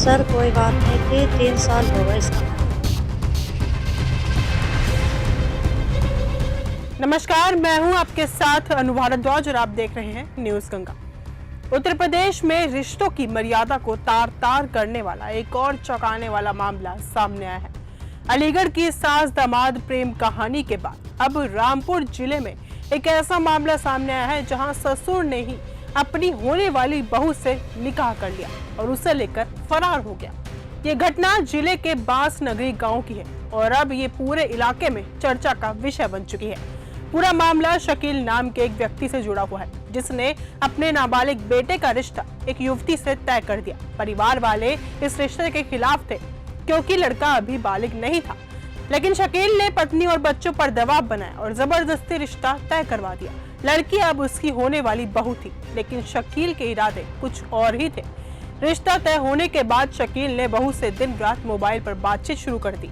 Sir कोई बात नहीं थी, 3 साल हो गए इसका। नमस्कार, मैं हूं आपके साथ अनु भारद्वाज और आप देख रहे हैं न्यूज गंगा। उत्तर प्रदेश में रिश्तों की मर्यादा को तार तार करने वाला एक और चौंकाने वाला मामला सामने आया है। अलीगढ़ की सास दामाद प्रेम कहानी के बाद अब रामपुर जिले में एक ऐसा मामला सामने आया है जहां ससुर ने ही अपनी होने वाली बहू से निकाह कर लिया और उसे लेकर फरार हो गया। ये घटना जिले के बांस नगरी गांव की है और अब ये पूरे इलाके में चर्चा का विषय बन चुकी है। पूरा मामला शकील नाम के एक व्यक्ति से जुड़ा हुआ है, जिसने अपने नाबालिग बेटे का रिश्ता एक युवती से तय कर दिया। परिवार वाले इस रिश्ते के खिलाफ थे क्योंकि लड़का अभी बालिग नहीं था, लेकिन शकील ने पत्नी और बच्चों पर दबाव बनाया और जबरदस्ती रिश्ता तय करवा दिया। लड़की अब उसकी होने वाली बहू थी, लेकिन शकील के इरादे कुछ और ही थे। रिश्ता तय होने के बाद शकील ने बहू से दिन रात मोबाइल पर बातचीत शुरू कर दी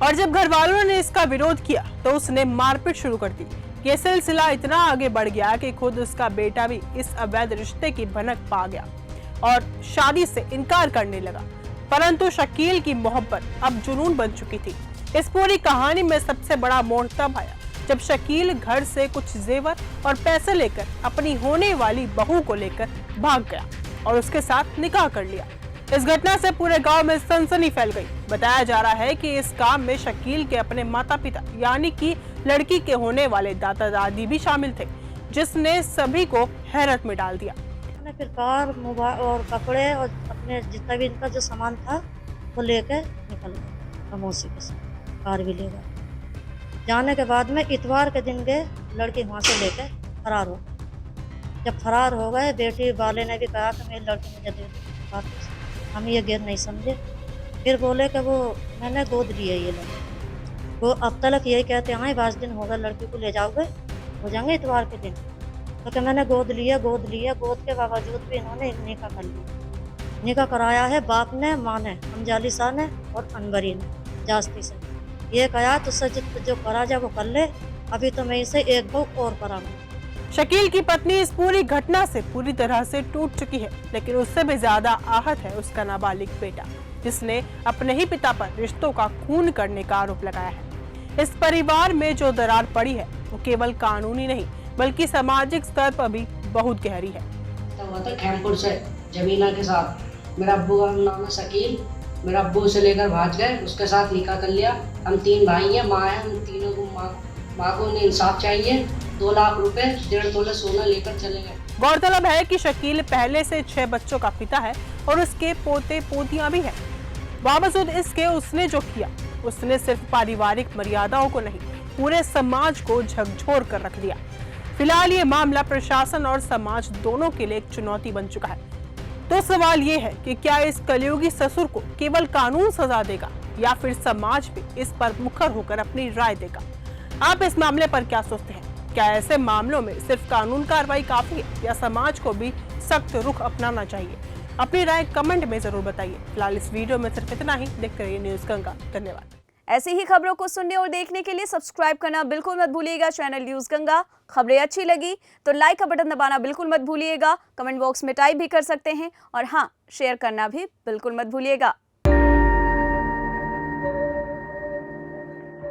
और जब घर वालों ने इसका विरोध किया तो उसने मारपीट शुरू कर दी। ये सिलसिला इतना आगे बढ़ गया कि खुद उसका बेटा भी इस अवैध रिश्ते की भनक पा गया और शादी से इनकार करने लगा। परंतु शकील की मोहब्बत अब जुनून बन चुकी थी। इस पूरी कहानी में सबसे बड़ा मोड़ तब आया जब शकील घर से कुछ जेवर और पैसे लेकर अपनी होने वाली बहू को लेकर भाग गया और उसके साथ निकाह कर लिया। इस घटना से पूरे गांव में सनसनी फैल गई। बताया जा रहा है कि इस काम में शकील के अपने माता पिता यानी कि लड़की के होने वाले दादा दादी भी शामिल थे, जिसने सभी को हैरत में डाल दिया। फिर कार, मोबाइल और कपड़े और अपने जितना भी इनका जो सामान था वो लेकर निकल गए खामोशी के साथ। कार भी ले गए। जाने के बाद में इतवार के दिन गए, लड़की वहाँ से लेकर फरार हो गए। जब फरार हो गए, बेटी वाले ने भी कहा कि मेरी लड़की मुझे दे दो वापस। हम ये गैर नहीं समझे। फिर बोले कि वो मैंने गोद ली है ये लड़की। वो अब तक यही कहते हैं 22 दिन हो गए लड़की को ले जाओगे, हो जाएंगे इतवार के दिन। तो कि मैंने गोद लिया। गोद के बावजूद भी इन्होंने निकाह कर लिया। निकाह कराया है बाप ने, माँ ने, अमजाली शाह ने और अनवरी ने जास्ती से। ये कहा तुझसे जो करा जा वो कर ले, अभी तो मैं इसे एक बहू और कराऊंगा। शकील की पत्नी इस पूरी घटना से पूरी तरह से टूट चुकी है, लेकिन उससे भी ज्यादा आहत है उसका नाबालिग बेटा, जिसने अपने ही पिता पर रिश्तों का खून करने का आरोप लगाया है। इस परिवार में जो दरार पड़ी है वो केवल कानूनी नहीं बल्कि सामाजिक स्तर पर भी बहुत गहरी है। खैमपुर से जमीना के साथ मेरा अब्बू का नाम है शकील। मेरा अब्बू उसे लेकर भाग गए, उसके साथ निकाह कर लिया। हम 3 भाई हैं, माँ है। हम तीनों को माँ को इंसाफ चाहिए। 2 लाख रुपए 1.5 तोला सोना लेकर चले गए। गौरतलब है कि शकील पहले से 6 बच्चों का पिता है और उसके पोते पोतियां भी हैं। बावजूद इसके उसने जो किया, उसने सिर्फ पारिवारिक मर्यादाओं को नहीं पूरे समाज को झकझोर कर रख दिया। फिलहाल ये मामला प्रशासन और समाज दोनों के लिए एक चुनौती बन चुका है। तो सवाल ये है कि क्या इस कलयुगी ससुर को केवल कानून सजा देगा या फिर समाज भी इस पर मुखर होकर अपनी राय देगा? आप इस मामले पर क्या सोचते हैं? क्या ऐसे मामलों में सिर्फ कानून कार्रवाई काफी है या समाज को भी सख्त रुख अपनाना चाहिए? अपनी राय कमेंट में जरूर बताइए। फिलहाल इस वीडियो में सिर्फ इतना ही। देखते रहिए न्यूज गंगा। धन्यवाद। ऐसी ही खबरों को सुनने और देखने के लिए सब्सक्राइब करना बिल्कुल मत भूलिएगा चैनल न्यूज गंगा। खबरें अच्छी लगी तो लाइक का बटन दबाना बिल्कुल मत भूलिएगा। कमेंट बॉक्स में टाइप भी कर सकते हैं और हाँ, शेयर करना भी बिल्कुल मत भूलिएगा।